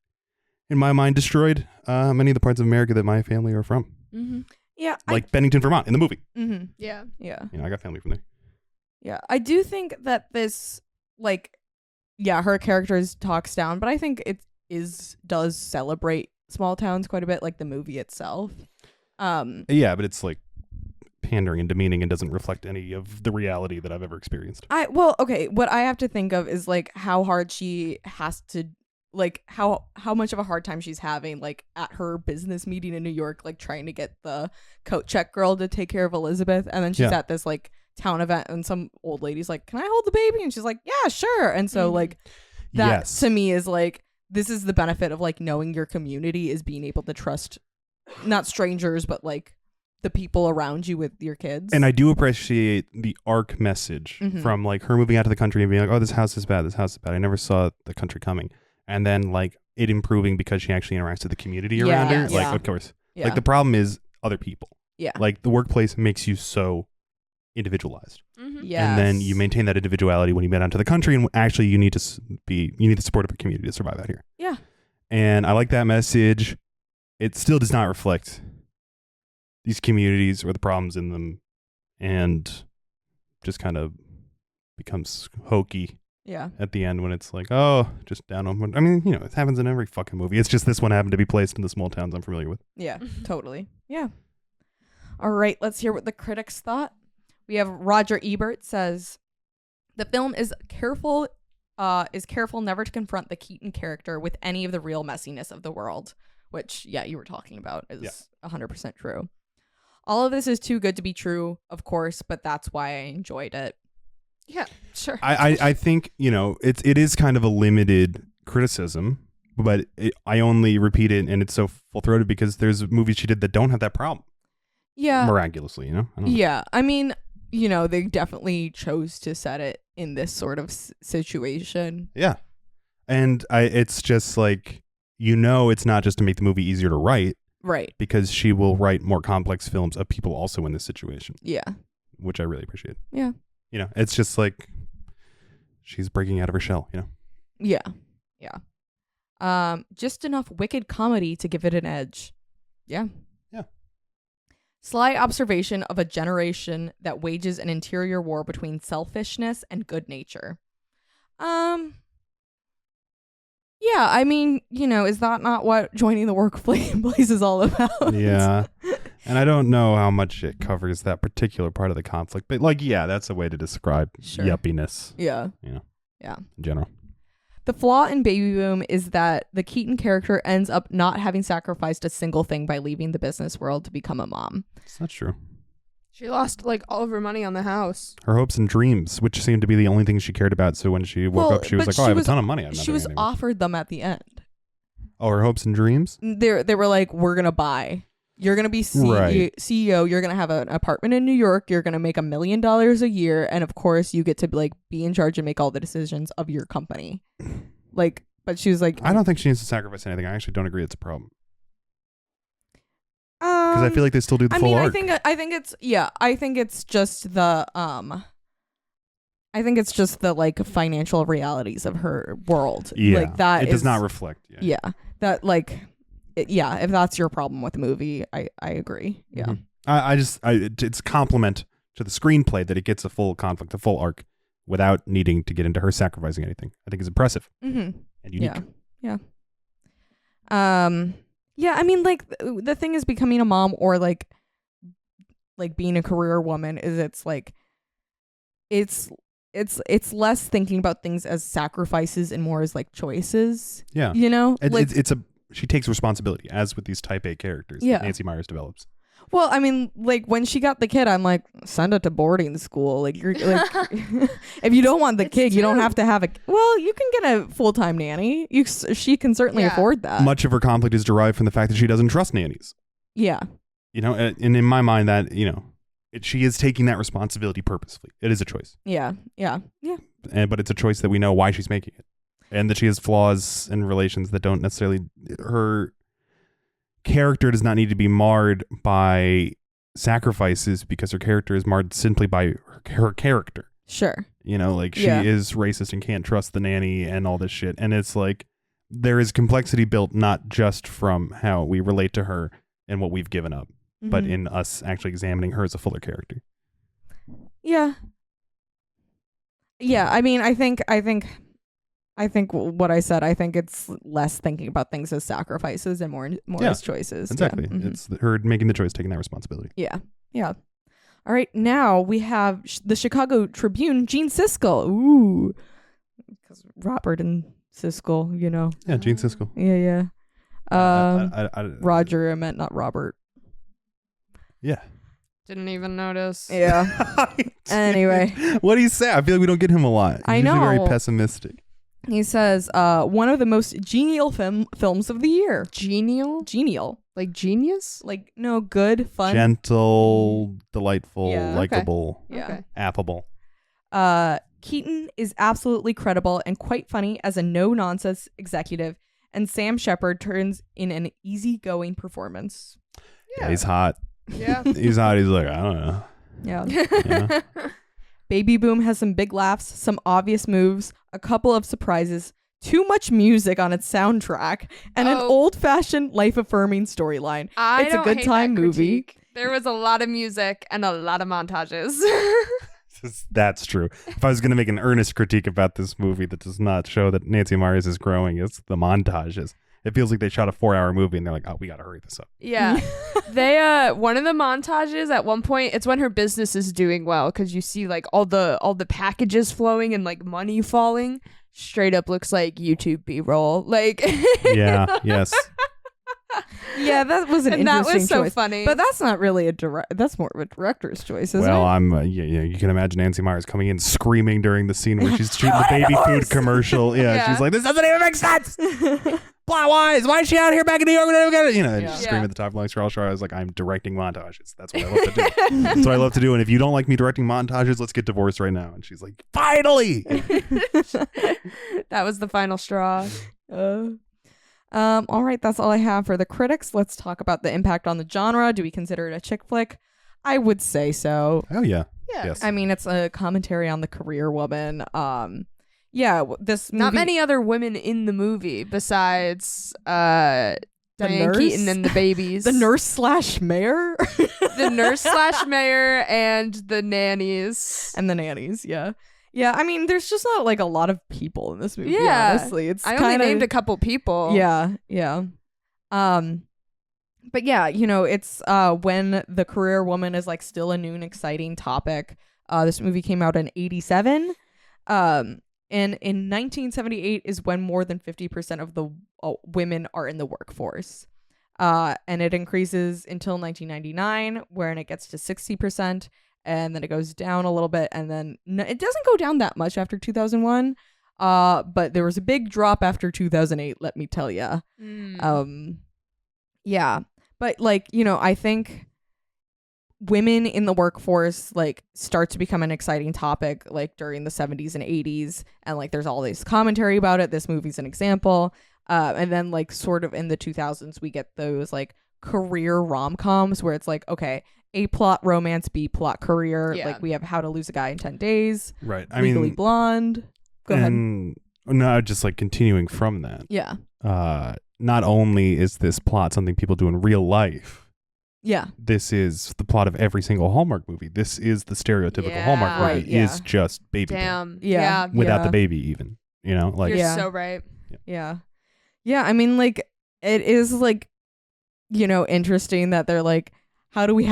in my mind, destroyed many of the parts of America that my family are from. Yeah. Like Bennington, Vermont, in the movie. Yeah. Yeah. You know, I got family from there. Yeah. I do think that this, like, yeah, her character talks down, but I think it does celebrate small towns quite a bit, like the movie itself. Yeah, but it's like pandering and demeaning and doesn't reflect any of the reality that I've ever experienced. Okay, what I have to think of is like how hard she has to, like how much of a hard time she's having like at her business meeting in New York, like trying to get the coat check girl to take care of Elizabeth, and then she's at this like town event and some old lady's like, "Can I hold the baby?" and she's like, "Yeah, sure." And so like that to me is like, this is the benefit of like knowing your community, is being able to trust not strangers, but like the people around you with your kids. And I do appreciate the arc message from like her moving out to the country and being like, "Oh, this house is bad. This house is bad. I never saw the country coming." And then like it improving because she actually interacts with the community around her. Like, of course. Yeah. Like the problem is other people. Yeah. Like the workplace makes you so individualized. Yeah. And then you maintain that individuality when you get out to the country, and actually you need the support of a community to survive out here. Yeah. And I like that message. It still does not reflect these communities or the problems in them, and just kind of becomes hokey. Yeah. At the end when it's like, oh, just down on. I mean, you know, it happens in every fucking movie. It's just this one happened to be placed in the small towns I'm familiar with. Yeah, totally. Yeah. All right, let's hear what the critics thought. We have Roger Ebert says, the film is careful never to confront the Keaton character with any of the real messiness of the world, which, yeah, you were talking about is 100% true. All of this is too good to be true, of course, but that's why I enjoyed it. Yeah, sure. I think, you know, it is kind of a limited criticism, but I only repeat it, and it's so full-throated because there's movies she did that don't have that problem. Yeah. Miraculously, you know? I don't know. Yeah. I mean, you know, they definitely chose to set it in this sort of situation. Yeah. And it's just like, you know, it's not just to make the movie easier to write. Right. Because she will write more complex films of people also in this situation. Yeah. Which I really appreciate. Yeah. You know, it's just like, she's breaking out of her shell, you know? Yeah. Just enough wicked comedy to give it an edge. Yeah. Yeah. Sly observation of a generation that wages an interior war between selfishness and good nature. Yeah, I mean, is that not what joining the workplace is all about? Yeah. And I don't know how much it covers that particular part of the conflict, but that's a way to describe yuppiness. Yeah. In general. The flaw in Baby Boom is that the Keaton character ends up not having sacrificed a single thing by leaving the business world to become a mom. It's not true. She lost all of her money on the house. Her hopes and dreams, which seemed to be the only thing she cared about. So when she woke up, she was like, "Oh, I have a ton of money." She was offered them at the end. Oh, her hopes and dreams? They were like, "We're gonna buy. You're gonna be CEO. You're gonna have an apartment in New York. You're gonna make $1 million a year, and of course, you get to be in charge and make all the decisions of your company." But she was like, "I don't think she needs to sacrifice anything. I actually don't agree. It's a problem." Because I feel like they still do the full arc. I think it's just the financial realities of her world. Yeah, that it does not reflect. Yeah, that if that's your problem with the movie, I agree. Yeah, it's a compliment to the screenplay that it gets a full conflict, a full arc, without needing to get into her sacrificing anything. I think it's impressive and unique. Yeah. Yeah, I mean, the thing is becoming a mom or being a career woman is it's less thinking about things as sacrifices and more as choices. Yeah. She takes responsibility, as with these type A characters that Nancy Meyers develops. Well, I mean, when she got the kid, I'm like, send it to boarding school. You're if you don't want the kid, you don't have to have you can get a full-time nanny. She can certainly afford that. Much of her conflict is derived from the fact that she doesn't trust nannies. Yeah. And in my mind that, she is taking that responsibility purposefully. It is a choice. Yeah. But it's a choice that we know why she's making it. And that she has flaws in relations that don't necessarily, her character does not need to be marred by sacrifices because her character is marred simply by her character. Sure. She is racist and can't trust the nanny and all this shit. And it's there is complexity built not just from how we relate to her and what we've given up, but in us actually examining her as a fuller character. Yeah. Yeah, I mean, I think what I said, I think it's less thinking about things as sacrifices and more as choices. Exactly. Yeah. It's her making the choice, taking that responsibility. Yeah. All right, now we have the Chicago Tribune, Gene Siskel. Ooh. Because Robert and Siskel, Yeah, Gene Siskel. Yeah. Roger, I meant not Robert. Yeah. Didn't even notice. Yeah. Anyway. What do you say? I feel like we don't get him a lot. I He's know. usually very pessimistic. He says, one of the most genial films of the year. Genial? Genial. Like genius? No, good, fun. Gentle, delightful, likable, Yeah. affable. Keaton is absolutely credible and quite funny as a no-nonsense executive, and Sam Shepard turns in an easygoing performance. Yeah, he's hot. Yeah. He's hot. He's like, I don't know. Yeah. Baby Boom has some big laughs, some obvious moves, a couple of surprises, too much music on its soundtrack, and an old-fashioned, life-affirming storyline. It's a good time movie. There was a lot of music and a lot of montages. That's true. If I was going to make an earnest critique about this movie that does not show that Nancy Meyers is growing, it's the montages. It feels like they shot a 4-hour movie and they're like, oh, we got to hurry this up. Yeah. They one of the montages at one point, it's when her business is doing well because you see all the packages flowing and money falling. Straight up looks like YouTube B-roll. Yeah, yes. Yeah, that was an interesting that was so choice. funny. But that's not really that's more of a director's choice, isn't it? Well, you can imagine Nancy Meyers coming in screaming during the scene where she's shooting the baby food commercial. Yeah, she's like, this doesn't even make sense. Plot-wise, why is she out here back in New York? Just scream at the top of lungs. I was like, I'm directing montages. That's what I love to do. That's what I love to do. And if you don't like me directing montages, let's get divorced right now. And she's like, finally. That was the final straw. All right, that's all I have for the critics. Let's talk about the impact on the genre. Do we consider it a chick flick? I would say so. Oh yeah. Yeah. Yes. I mean, it's a commentary on the career woman. this movie, Not many other women in the movie besides Diane nurse? Keaton and the babies. the nurse / mayor, The nurse / mayor and the nannies. and the nannies. Yeah. I mean, there's just not like a lot of people in this movie. Yeah. Honestly, it's I kind only of named a couple people. Yeah. But yeah, it's when the career woman is like still a new and exciting topic. This movie came out in 1987. And in 1978 is when more than 50% of the women are in the workforce. And it increases until 1999, wherein it gets to 60%, and then it goes down a little bit, and then it doesn't go down that much after 2001. But there was a big drop after 2008, let me tell ya. Yeah. But like, I think women in the workforce like start to become an exciting topic like during the 70s and 80s, and like there's all this commentary about it. This movie's an example. And then like sort of in the 2000s we get those like career rom-coms where it's like, okay, A plot romance, B plot career. Yeah. Like we have How to Lose a Guy in 10 Days, Right. I Legally mean, Blonde. Go ahead. No, just like continuing from that. Yeah. Not only is this plot something people do in real life, Yeah. this is the plot of every single Hallmark movie. This is the stereotypical Yeah. Hallmark movie. Right, yeah. Is just baby porn. Damn. Yeah. Without Yeah. the baby even. Like You're Yeah. so right. Yeah. I mean, like, it is like, interesting that they're like, how do we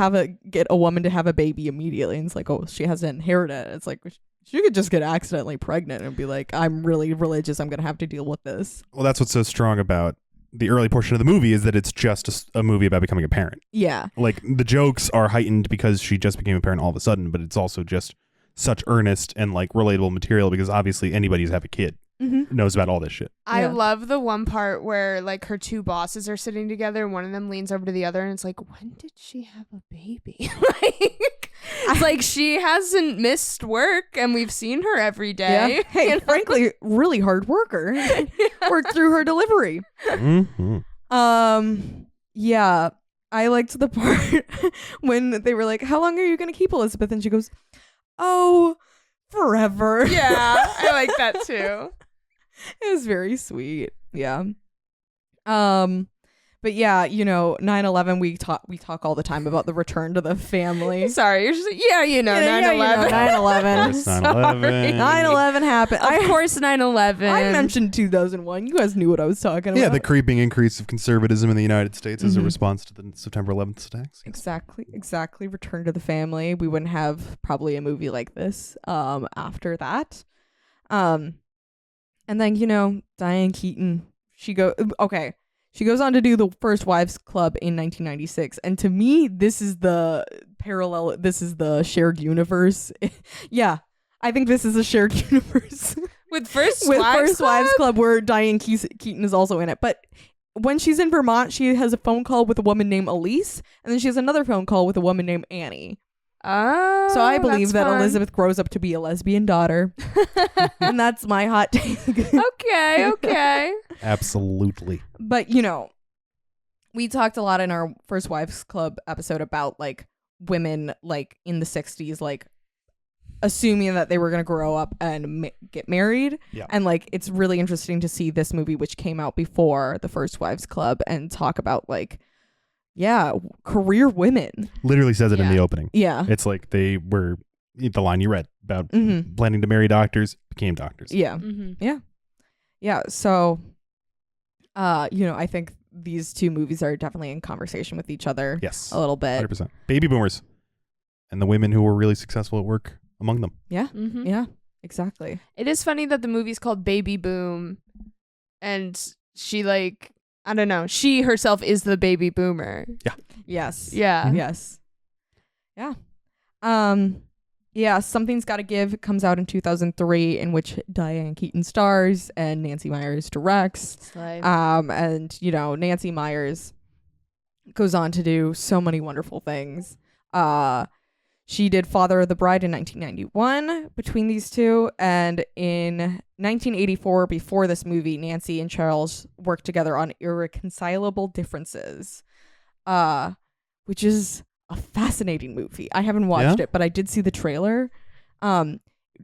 get a woman to have a baby immediately? And it's like, oh, she has to inherit it. It's like, she could just get accidentally pregnant and be like, I'm really religious. I'm going to have to deal with this. Well, that's what's so strong about the early portion of the movie is that it's just a movie about becoming a parent. Yeah. Like the jokes are heightened because she just became a parent all of a sudden, but it's also just such earnest and like relatable material because obviously anybody who's have a kid knows about all this shit. I Yeah. love the one part where like her two bosses are sitting together and one of them leans over to the other and it's like, when did she have a baby? Like, it's like she hasn't missed work and we've seen her every day. Yeah. Hey, You know? frankly, really hard worker. Worked through her delivery. Mm-hmm. Yeah. I liked the part when they were like, how long are you going to keep Elizabeth? And she goes, oh, forever. Yeah, I like that too. It was very sweet. Yeah. But yeah, 9/11, we talk all the time about the return to the family. Sorry, you're just like, 9/11. 9/11. 9/11. 9/11 happened. Of course, 9/11. I mentioned 2001. You guys knew what I was talking about. Yeah, the creeping increase of conservatism in the United States as a response to the September 11th attacks. Exactly. Return to the family. We wouldn't have probably a movie like this after that. And then, Diane Keaton, she goes on to do The First Wives Club in 1996. And to me, this is the parallel. This is the shared universe. Yeah, I think this is a shared universe. With First Wives Wives Club, where Diane Keaton is also in it. But when she's in Vermont, she has a phone call with a woman named Elise. And then she has another phone call with a woman named Annie. Oh, So I believe that that's fun. Elizabeth grows up to be a lesbian daughter. And that's my hot take. Okay. Absolutely. But, we talked a lot in our First Wives Club episode about, like, women, like, in the 60s, like, assuming that they were going to grow up and get married. Yeah. And, like, it's really interesting to see this movie, which came out before the First Wives Club, and talk about, like, career women. Literally says it in Yeah. the opening. Yeah. It's like they were the line you read about Mhm. planning to marry doctors, became doctors. Yeah. Mm-hmm. Yeah. So, I think these two movies are definitely in conversation with each other Yes. a little bit. 100%. Baby boomers. And the women who were really successful at work among them. Yeah. Mm-hmm. Yeah. Exactly. It is funny that the movie's called Baby Boom, and she I don't know. She herself is the baby boomer. Yes. Yeah. Yes. Yeah. Yeah, Something's Gotta Give comes out in 2003, in which Diane Keaton stars and Nancy Meyers directs. And Nancy Meyers goes on to do so many wonderful things. She did Father of the Bride in 1991 between these two, and in 1984, before this movie, Nancy and Charles worked together on Irreconcilable Differences, which is a fascinating movie. I haven't watched it, but I did see the trailer.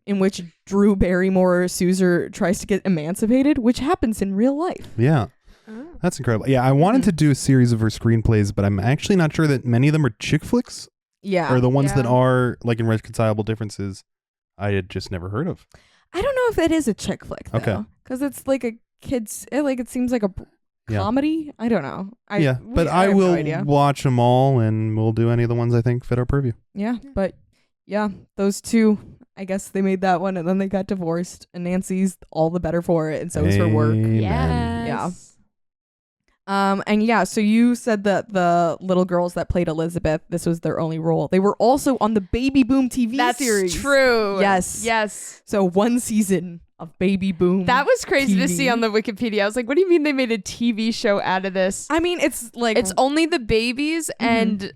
in which Drew Barrymore Suzer tries to get emancipated, which happens in real life. Yeah. Oh. That's incredible. Yeah, I wanted to do a series of her screenplays, but I'm actually not sure that many of them are chick flicks. Yeah. Or the ones that Yeah. are like Irreconcilable Differences I had just never heard of. I don't know if that is a chick flick though. Okay. Because it's like a kid's, it seems like a Yeah. comedy. I don't know. I I have will no idea. watch them all, and we'll do any of the ones I think fit our purview. Yeah, but yeah, those two, I guess they made that one and then they got divorced and Nancy's all the better for it and so is her work. Amen. Yeah. And yeah, so you said that the little girls that played Elizabeth, this was their only role. They were also on the Baby Boom TV That's series. true. Yes. Yes. So one season of Baby Boom. That was crazy to TV. see on the Wikipedia. I was like, what do you mean they made a TV show out of this? I mean, it's like It's only the babies and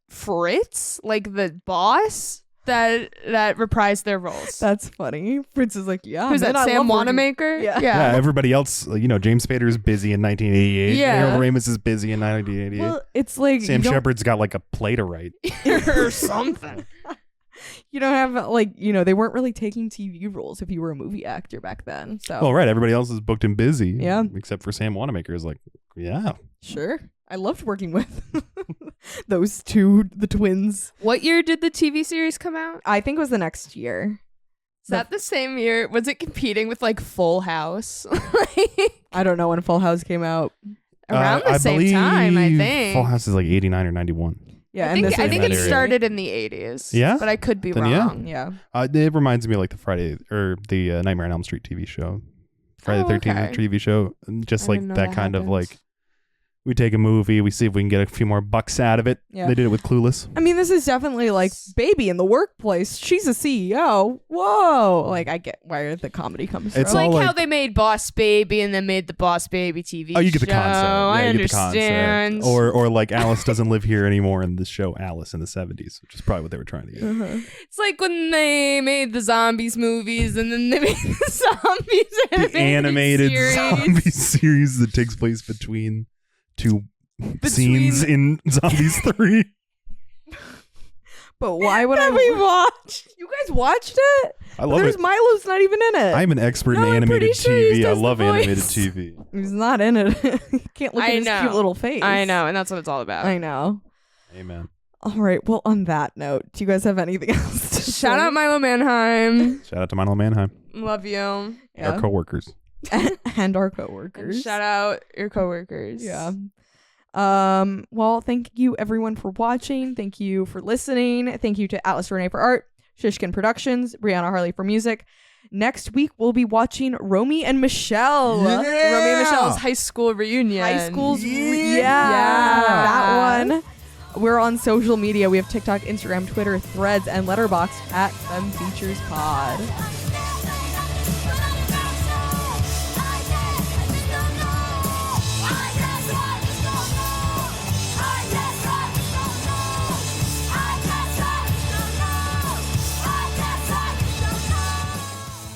Fritz, like the boss, that reprised their roles. that's funny. Prince is like, yeah. Who's man, that? I Sam love working- Wanamaker? Yeah. Yeah, everybody else, James Spader's busy in 1988. Yeah. Harold Ramis is busy in 1988. Well, it's like Sam you don't- Shepard's got like a play to write. or something. You don't have they weren't really taking TV roles if you were a movie actor back then. So Oh, right. Everybody else is booked and busy. Yeah. Except for Sam Wanamaker is like, yeah. sure. I loved working with those two, the twins. What year did the TV series come out? I think it was the next year. Is that the same year? Was it competing with like Full House? I don't know when Full House came out. Around the I same time, I believe think. Full House is like 89 or 91. Yeah, I and think, this I was think in it that area. started in the 80s. Yeah? But I could be Then yeah. wrong. Yeah. It reminds me of like the Friday or the Nightmare on Elm Street TV show. Friday the 13th okay. TV show. Just I like didn't know that that kind of happens. like, we take a movie, we see if we can get a few more bucks out of it. Yeah. They did it with Clueless. I mean, this is definitely like baby in the workplace. She's a CEO. Whoa. Like, I get where the comedy comes It's It's from. all like how like- they made Boss Baby and then made the Boss Baby TV Oh, you get the show. concept. Yeah, I you get the understand. concept. Or like Alice doesn't live here anymore in the show Alice in the 70s, which is probably what they were trying to get. Uh-huh. It's like when they made the zombies movies and then they made the zombies The animated series. zombie series that takes place between two scenes in Zombies 3. But why would that we I? watched. You guys watched it? I love There's it. Milo's not even in it. I'm an expert No, in I'm animated pretty sure he TV. I does the love animated voice. TV. He's not in it. You can't look I at his know. cute little face. I know, and that's what it's all about. I know. Amen. All right. Well, on that note, do you guys have anything else to Shout say? out Milo Manheim. Shout out to Milo Manheim, Love you. Yeah. our coworkers. and our And coworkers. shout out your coworkers. Yeah. Well, thank you everyone for watching. Thank you for listening. Thank you to Atlas Renee for art, Shishkin Productions, Brianna Harley for music. Next week we'll be watching Romy and Michelle. Romy and Michelle's high school reunion. High school's Yeah. that one. We're on social media. We have TikTok, Instagram, Twitter, Threads, and Letterboxd at FemFeaturesPod.